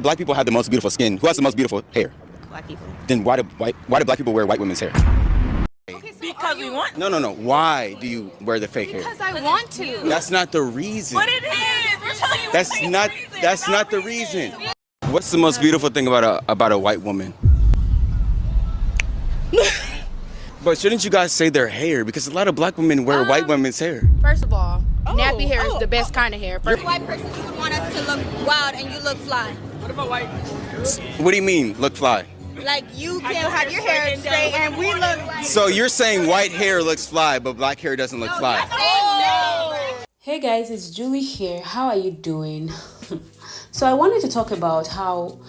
Black people have the most beautiful skin. Who has the most beautiful hair? Black people. Then why do black people wear white women's hair? Okay, so because we want. No. Why do you wear the fake hair? Because I want to. That's not the reason. But it is. We're telling you. That's not the reason. What's the most beautiful thing about a white woman? But shouldn't you guys say their hair? Because a lot of black women wear white women's hair. First of all, nappy hair is the best kind of hair. You're a white person, you would want us to look wild and you look fly. What about white? What do you mean, look fly? Like you can have your hair straight and we look like. So you're saying white hair looks fly, but black hair doesn't look fly? Hey guys, it's Julie here. How are you doing? So I wanted to talk about how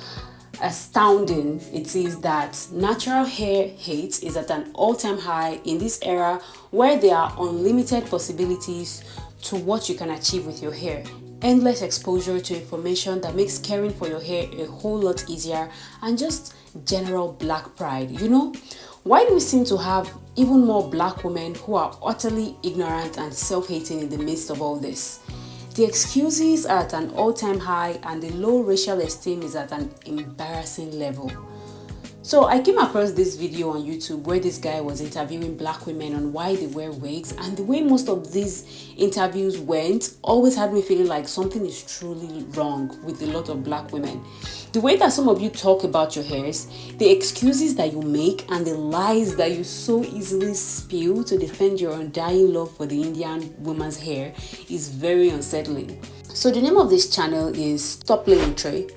astounding it is that natural hair hate is at an all-time high in this era where there are unlimited possibilities to what you can achieve with your hair. Endless exposure to information that makes caring for your hair a whole lot easier, and just general black pride. You know, why do we seem to have even more black women who are utterly ignorant and self-hating in the midst of all this? The excuses are at an all-time high and the low racial esteem is at an embarrassing level. So I came across this video on YouTube where this guy was interviewing black women on why they wear wigs, and the way most of these interviews went always had me feeling like something is truly wrong with a lot of black women. The way that some of you talk about your hairs, the excuses that you make, and the lies that you so easily spew to defend your undying love for the Indian woman's hair is very unsettling. So the name of this channel is Stop Playing Trey.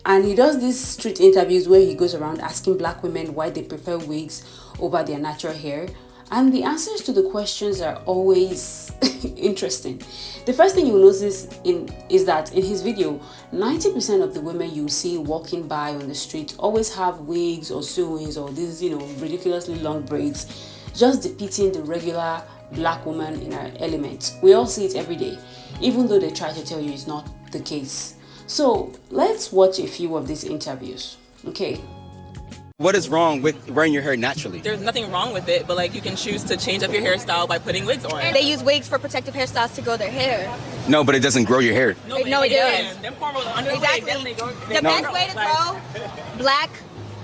And he does these street interviews where he goes around asking black women why they prefer wigs over their natural hair. And the answers to the questions are always interesting. The first thing you'll notice is that in his video, 90% of the women you see walking by on the street always have wigs or sew-ins or these, ridiculously long braids, just depicting the regular black woman in her element. We all see it every day, even though they try to tell you it's not the case. So let's watch a few of these interviews, okay? What is wrong with wearing your hair naturally? There's nothing wrong with it, but like you can choose to change up your hairstyle by putting wigs on. They use wigs for protective hairstyles to grow their hair. No, but it doesn't grow your hair. No, it does. Them cornrows under the wig, then they go. The best way to grow black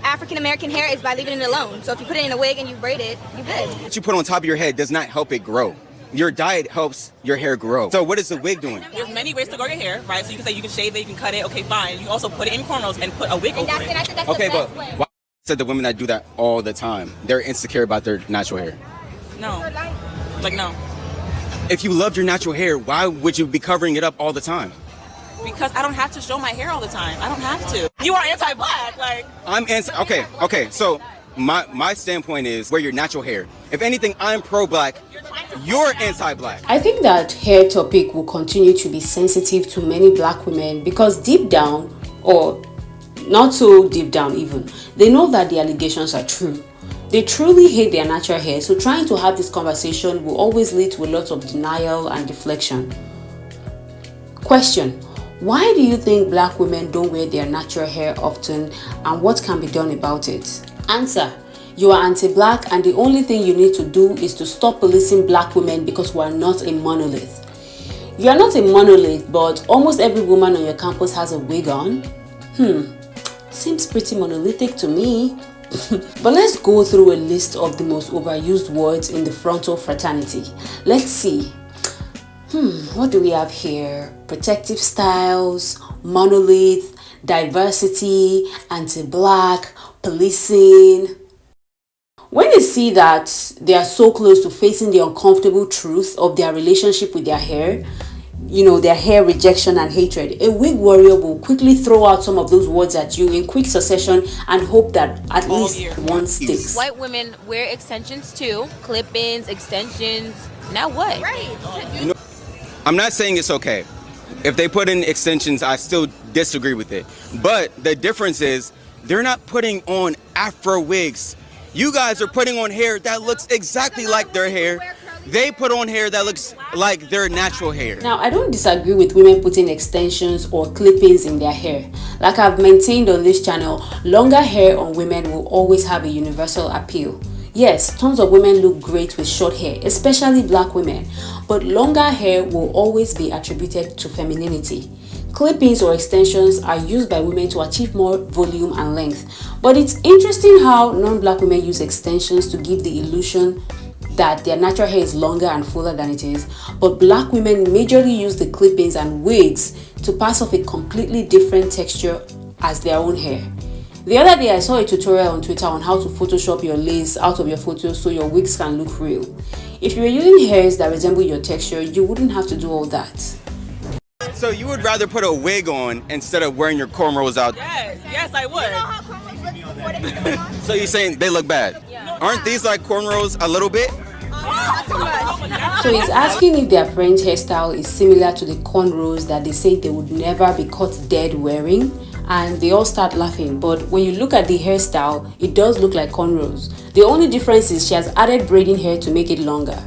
African American hair is by leaving it alone. So if you put it in a wig and you braid it, you good. What you put on top of your head does not help it grow. Your diet helps your hair grow. So what is the wig doing? There's many ways to grow your hair, right? So you can say you can shave it, you can cut it, okay, fine. You also put it in cornrows and put a wig over it. And I think that's Okay, the but best way. why said the women that do that all the time? They're insecure about their natural hair. No. Like, no. If you loved your natural hair, why would you be covering it up all the time? Because I don't have to show my hair all the time. I don't have to. You are anti-black, like. I'm okay. So my standpoint is wear your natural hair. If anything, I'm pro-black. You're anti-black. I think that hair topic will continue to be sensitive to many black women because deep down, or not so deep down even, they know that the allegations are true. They truly hate their natural hair, so trying to have this conversation will always lead to a lot of denial and deflection. Question: why do you think black women don't wear their natural hair often, and what can be done about it? Answer: you are anti-black, and the only thing you need to do is to stop policing black women because we are not a monolith. You are not a monolith, but almost every woman on your campus has a wig on. Seems pretty monolithic to me. But let's go through a list of the most overused words in the frontal fraternity. Let's see. What do we have here? Protective styles, monolith, diversity, anti-black, policing. When they see that they are so close to facing the uncomfortable truth of their relationship with their hair, their hair rejection and hatred, a wig warrior will quickly throw out some of those words at you in quick succession and hope that at least one sticks. White women wear extensions too, clip-ins, extensions. Now what? Right. I'm not saying it's okay. If they put in extensions, I still disagree with it. But the difference is they're not putting on Afro wigs. You guys are putting on hair that looks exactly like their hair. They put on hair that looks like their natural hair. Now, I don't disagree with women putting extensions or clip-ins in their hair. Like I've maintained on this channel, longer hair on women will always have a universal appeal. Yes, tons of women look great with short hair, especially black women, but longer hair will always be attributed to femininity. Clip-ins or extensions are used by women to achieve more volume and length. But it's interesting how non-black women use extensions to give the illusion that their natural hair is longer and fuller than it is, but black women majorly use the clip-ins and wigs to pass off a completely different texture as their own hair. The other day I saw a tutorial on Twitter on how to Photoshop your lace out of your photos so your wigs can look real. If you were using hairs that resemble your texture, you wouldn't have to do all that. So you would rather put a wig on instead of wearing your cornrows out? Yes, I would. You know how cornrows look before they put them on? So you're saying they look bad? Aren't these like cornrows a little bit? Not too much. So he's asking if their friend's hairstyle is similar to the cornrows that they say they would never be caught dead wearing, and they all start laughing. But when you look at the hairstyle, it does look like cornrows. The only difference is she has added braiding hair to make it longer.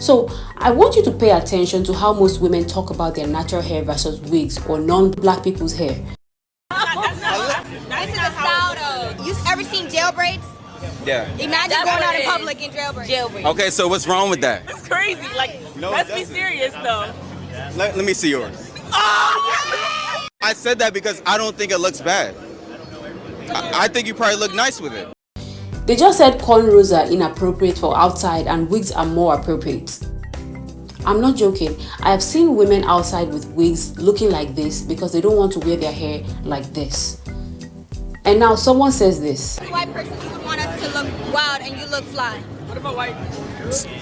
So I want you to pay attention to how most women talk about their natural hair versus wigs or non-black people's hair. This is a style though. You ever seen jail braids? Yeah. Imagine going out in public in jail braids. Okay, so what's wrong with that? It's crazy. Like, No, let's it be doesn't. serious though. Let me see yours. I said that because I don't think it looks bad. I think you probably look nice with it. They just said cornrows are inappropriate for outside and wigs are more appropriate. I'm not joking. I have seen women outside with wigs looking like this because they don't want to wear their hair like this. And now someone says this. As a white person, you would want us to look wild and you look fly. What about white?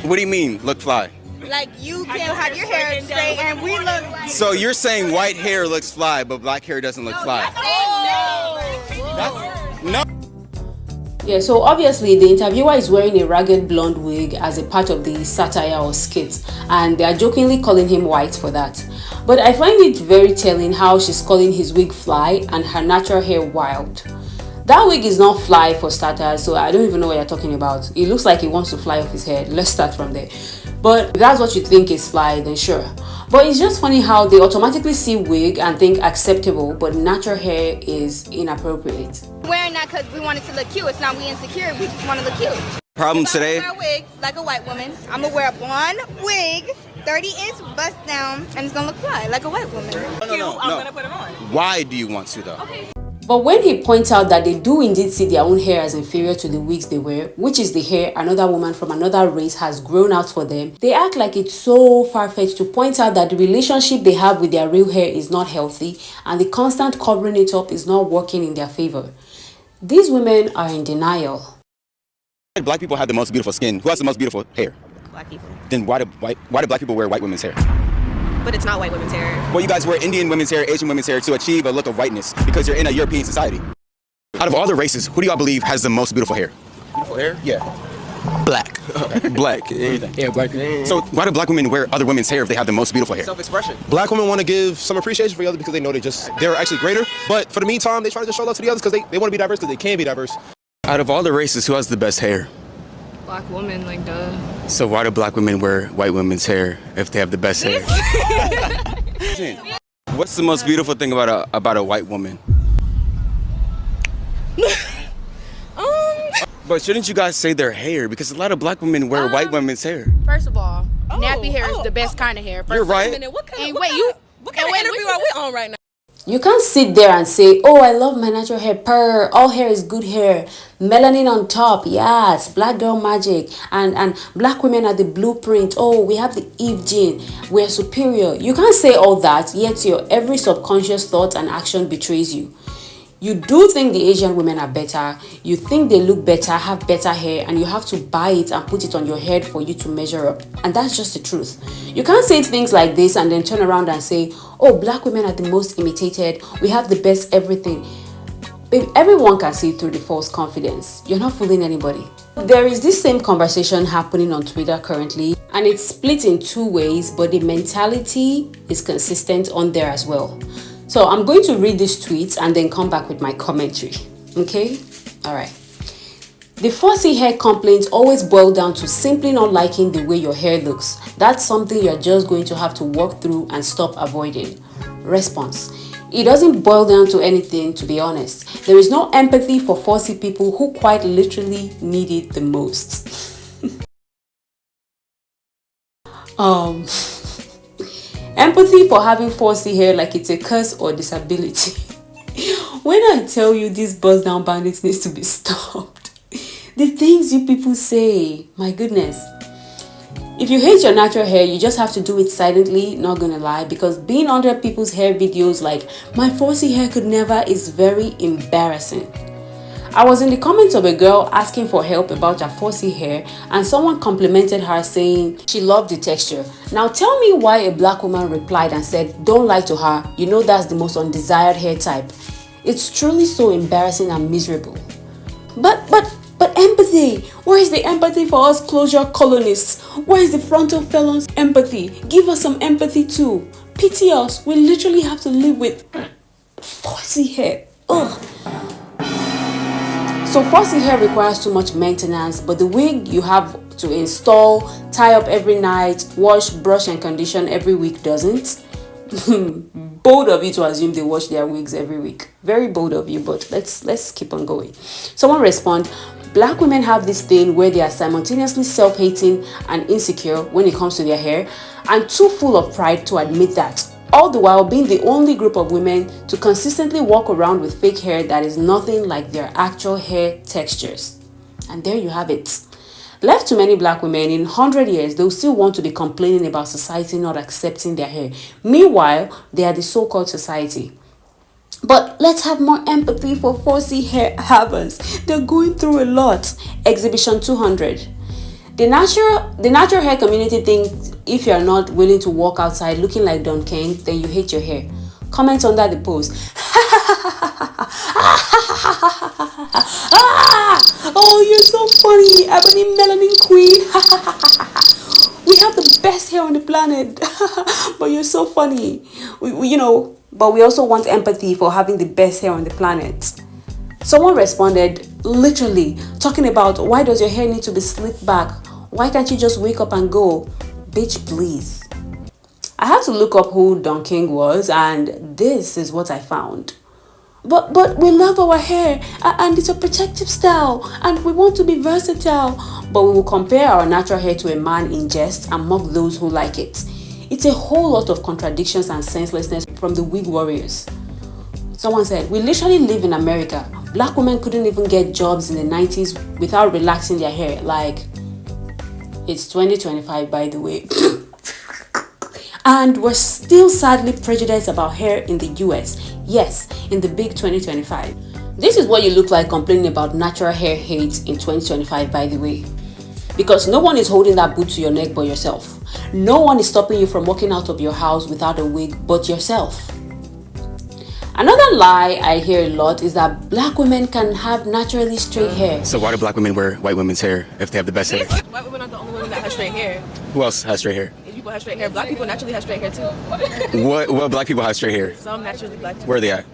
What do you mean, look fly? Like you can have your hair straight and we look like. So you're saying white hair looks fly, but black hair doesn't look fly? No. Yeah, so obviously the interviewer is wearing a ragged blonde wig as a part of the satire or skit, and they are jokingly calling him white for that. But I find it very telling how she's calling his wig fly and her natural hair wild. That wig is not fly for starters, so I don't even know what you're talking about. It looks like he wants to fly off his head. Let's start from there. But if that's what you think is fly, then sure. But it's just funny how they automatically see wig and think acceptable, but natural hair is inappropriate. Wearing that because we wanted to look cute. It's not we insecure. We just want to look cute. Problem If today? I'm gonna wear a wig like a white woman. I'm gonna wear a blonde wig, 30-inch bust down, and it's gonna look fly like a white woman. No. I'm gonna put it on. Why do you want to though? But when he points out that they do indeed see their own hair as inferior to the wigs they wear, which is the hair another woman from another race has grown out for them, they act like it's so far-fetched to point out that the relationship they have with their real hair is not healthy and the constant covering it up is not working in their favor. These women are in denial. Black people have the most beautiful skin. Who has the most beautiful hair? Black people. Then why do black people wear white women's hair? But it's not white women's hair. Well, you guys wear Indian women's hair, Asian women's hair to achieve a look of whiteness because you're in a European society. Out of all the races, who do y'all believe has the most beautiful hair? Beautiful hair? Yeah. Black. Black. Anything. Yeah, black. So why do black women wear other women's hair if they have the most beautiful hair? Self-expression. Black women want to give some appreciation for the others because they know they're actually greater. But for the meantime, they try to just show love to the others because they want to be diverse because they can be diverse. Out of all the races, who has the best hair? Black woman, like duh. So why do black women wear white women's hair if they have the best hair? What's the most beautiful thing about a white woman? But shouldn't you guys say their hair? Because a lot of black women wear white women's hair. First of all, nappy hair is the best kind of hair. You're right. What kind And of, wait, what kind of interview are we on right now? You can't sit there and say, oh, I love my natural hair, purr, all hair is good hair, melanin on top, yes, black girl magic, and black women are the blueprint, oh, we have the Eve gene, we're superior. You can't say all that, yet your every subconscious thought and action betrays you. You do think the Asian women are better, you think they look better, have better hair, and you have to buy it and put it on your head for you to measure up. And that's just the truth. You can't say things like this and then turn around and say, oh, black women are the most imitated, we have the best everything. Babe, everyone can see through the false confidence. You're not fooling anybody. There is this same conversation happening on Twitter currently, and it's split in two ways, but the mentality is consistent on there as well. So I'm going to read these tweets and then come back with my commentary. Okay? Alright. The fussy hair complaints always boil down to simply not liking the way your hair looks. That's something you're just going to have to work through and stop avoiding. Response. It doesn't boil down to anything, to be honest. There is no empathy for fussy people who quite literally need it the most. Empathy for having 4C hair like it's a curse or disability. When I tell you this buzz down bandits needs to be stopped, the things you people say, my goodness. If you hate your natural hair, you just have to do it silently, not gonna lie, because being under people's hair videos like my 4C hair could never is very embarrassing. I was in the comments of a girl asking for help about her 4C hair, and someone complimented her saying she loved the texture. Now tell me why a black woman replied and said, don't lie to her, you know that's the most undesired hair type. It's truly so embarrassing and miserable. But empathy, where is the empathy for us closure colonists? Where is the frontal felons empathy? Give us some empathy too. Pity us, we literally have to live with 4C hair. Ugh. So 4C hair requires too much maintenance, but the wig you have to install, tie up every night, wash, brush and condition every week doesn't. Bold of you to assume they wash their wigs every week. Very bold of you, but let's keep on going. Someone respond, black women have this thing where they are simultaneously self-hating and insecure when it comes to their hair, and too full of pride to admit that, all the while being the only group of women to consistently walk around with fake hair that is nothing like their actual hair textures. And there you have it. Left to many black women, in 100 years, they'll still want to be complaining about society not accepting their hair. Meanwhile, they are the so-called society. But let's have more empathy for 4C hair havers. They're going through a lot. Exhibition 200. The natural hair community thinks if you're not willing to walk outside looking like Don King, then you hate your hair. Comment under the post. Oh, you're so funny, Ebony Melanin Queen. We have the best hair on the planet. But you're so funny. But we also want empathy for having the best hair on the planet. Someone responded, literally, talking about why does your hair need to be slicked back? Why can't you just wake up and go? Bitch, please. I had to look up who Don King was, and this is what I found. But we love our hair, and it's a protective style, and we want to be versatile. But we will compare our natural hair to a man in jest and mock those who like it. It's a whole lot of contradictions and senselessness from the wig warriors. Someone said, we literally live in America. Black women couldn't even get jobs in the 90s without relaxing their hair. Like, it's 2025, by the way. And we're still sadly prejudiced about hair in the US. Yes, in the big 2025. This is what you look like complaining about natural hair hate in 2025, by the way. Because no one is holding that boot to your neck but yourself. No one is stopping you from walking out of your house without a wig but yourself. Another lie I hear a lot is that black women can have naturally straight hair. So why do black women wear white women's hair if they have the best hair? White women are the only women that have straight hair. Who else has straight hair? People have straight hair. Black people naturally have straight hair too. What black people have straight hair? Some naturally black too. Where are they at?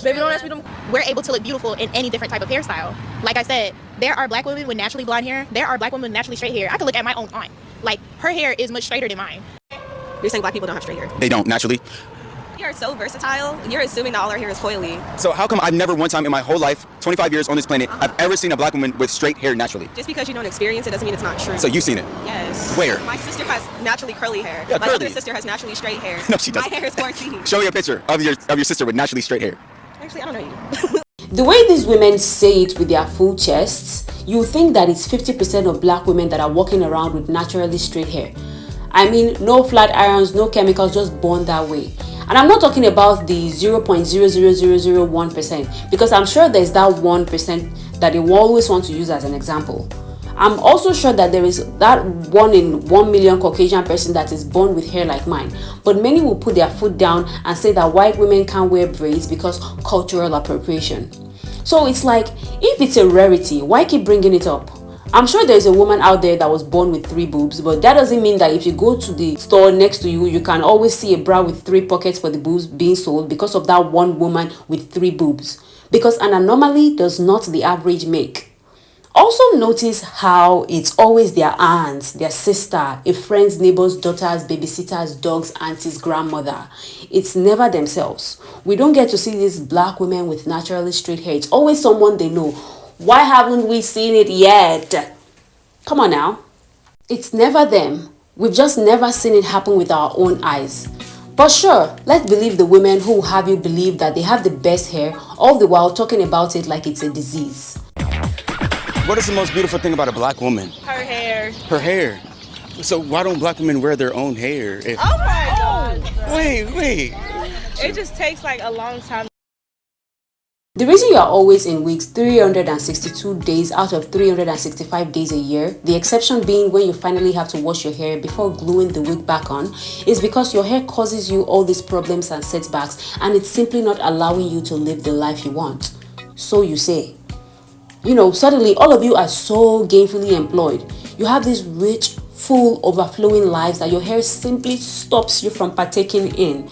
Baby, don't ask me them. We're able to look beautiful in any different type of hairstyle. Like I said, there are black women with naturally blonde hair. There are black women with naturally straight hair. I could look at my own aunt. Like, her hair is much straighter than mine. You're saying black people don't have straight hair? They don't, naturally. We are so versatile. You're assuming that all our hair is coily. So how come I've never one time in my whole life, 25 years on this planet, I've ever seen a black woman with straight hair naturally? Just because you don't experience it doesn't mean it's not true. So you've seen it? Yes. Where? My sister has naturally curly hair. Yeah, my curly. other sister has naturally straight hair. No, she doesn't. My hair is 14. Show me a picture of your sister with naturally straight hair. Actually, I don't know you. The way these women say it with their full chests, you think that it's 50% of black women that are walking around with naturally straight hair. I mean, no flat irons, no chemicals, just born that way. And I'm not talking about the 0.00001%, because I'm sure there's that 1% that they will always want to use as an example. I'm also sure that there is that 1 in 1 million Caucasian person that is born with hair like mine. But many will put their foot down and say that white women can't wear braids because cultural appropriation. So it's like, if it's a rarity, why keep bringing it up? I'm sure there's a woman out there that was born with 3 boobs, but that doesn't mean that if you go to the store next to you, you can always see a bra with 3 pockets for the boobs being sold because of that one woman with 3 boobs. Because an anomaly does not the average make. Also notice how it's always their aunts, their sister, a friend's neighbor's daughters, babysitters, dogs, aunties, grandmother. It's never themselves. We don't get to see these black women with naturally straight hair. It's always someone they know. Why haven't we seen it yet? Come on now. It's never them. We've just never seen it happen with our own eyes. But sure, let's believe the women who have you believe that they have the best hair, all the while talking about it like it's a disease. What is the most beautiful thing about a black woman? Her hair. Her hair. So why don't black women wear their own hair? Oh my God. Wait. It just takes like a long time. The reason you are always in wigs 362 days out of 365 days a year, the exception being when you finally have to wash your hair before gluing the wig back on, is because your hair causes you all these problems and setbacks, and it's simply not allowing you to live the life you want. So you say. You know, suddenly all of you are so gainfully employed. You have these rich, full, overflowing lives that your hair simply stops you from partaking in.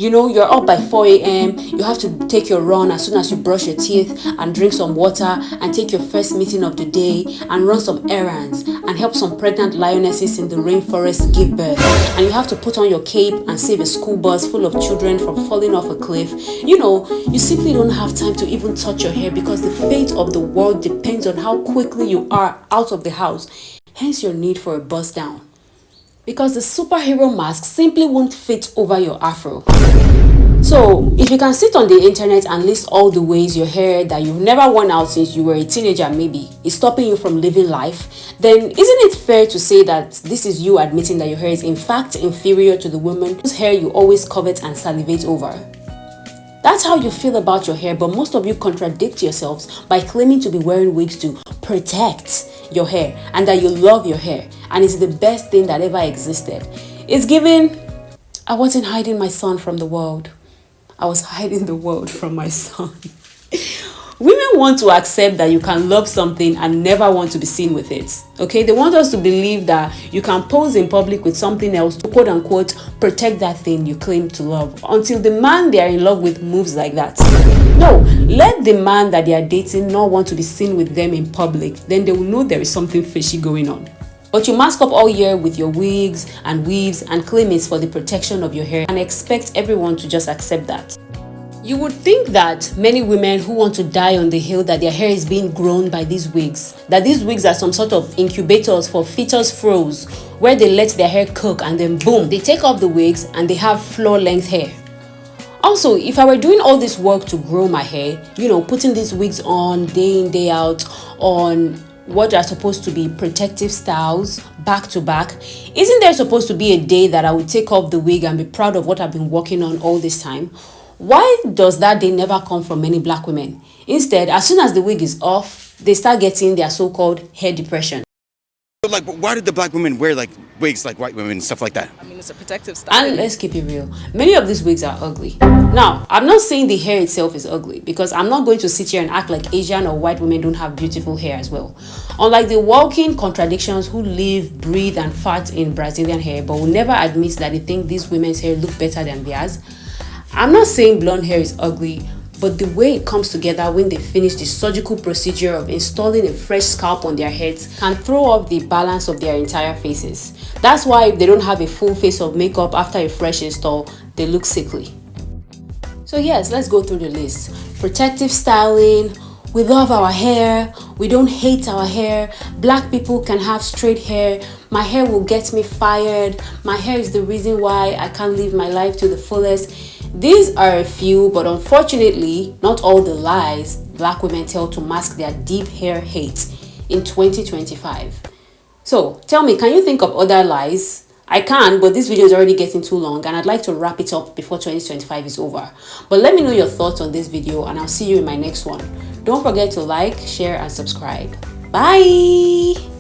You know, you're up by 4 a.m. You have to take your run as soon as you brush your teeth and drink some water and take your first meeting of the day and run some errands and help some pregnant lionesses in the rainforest give birth. And you have to put on your cape and save a school bus full of children from falling off a cliff. You know, you simply don't have time to even touch your hair because the fate of the world depends on how quickly you are out of the house. Hence your need for a bust down. Because the superhero mask simply won't fit over your afro. So, if you can sit on the internet and list all the ways your hair that you've never worn out since you were a teenager maybe is stopping you from living life, then isn't it fair to say that this is you admitting that your hair is in fact inferior to the woman whose hair you always covet and salivate over? That's how you feel about your hair, but most of you contradict yourselves by claiming to be wearing wigs to protect your hair and that you love your hair and it's the best thing that ever existed. It's given, I wasn't hiding my son from the world. I was hiding the world from my son. Women want to accept that you can love something and never want to be seen with it. Okay, they want us to believe that you can pose in public with something else to quote unquote protect that thing you claim to love until the man they are in love with moves like that. No, let the man that they are dating not want to be seen with them in public, then they will know there is something fishy going on. But you mask up all year with your wigs and weaves and claim it's for the protection of your hair and expect everyone to just accept that. You would think that many women who want to die on the hill that their hair is being grown by these wigs, that these wigs are some sort of incubators for fetus froze, where they let their hair cook and then boom, they take off the wigs and they have floor length hair. Also, if I were doing all this work to grow my hair, you know, putting these wigs on day in, day out, on what are supposed to be protective styles back to back, isn't there supposed to be a day that I would take off the wig and be proud of what I've been working on all this time? Why does that day never come from many black women? Instead, as soon as the wig is off, they start getting their so-called hair depression. So like, why did the black women wear like wigs like white women and stuff like that? I mean, it's a protective style. And let's keep it real. Many of these wigs are ugly. Now, I'm not saying the hair itself is ugly because I'm not going to sit here and act like Asian or white women don't have beautiful hair as well. Unlike the walking contradictions who live, breathe and fart in Brazilian hair but will never admit that they think these women's hair look better than theirs. I'm not saying blonde hair is ugly, but the way it comes together when they finish the surgical procedure of installing a fresh scalp on their heads can throw off the balance of their entire faces. That's why if they don't have a full face of makeup after a fresh install, they look sickly. So yes, let's go through the list. Protective styling, we love our hair, we don't hate our hair, black people can have straight hair, my hair will get me fired, my hair is the reason why I can't live my life to the fullest. These are a few, but unfortunately, not all the lies black women tell to mask their deep hair hate in 2025. So, tell me, can you think of other lies? I can, but this video is already getting too long and I'd like to wrap it up before 2025 is over. But let me know your thoughts on this video and I'll see you in my next one. Don't forget to like, share, and subscribe. Bye!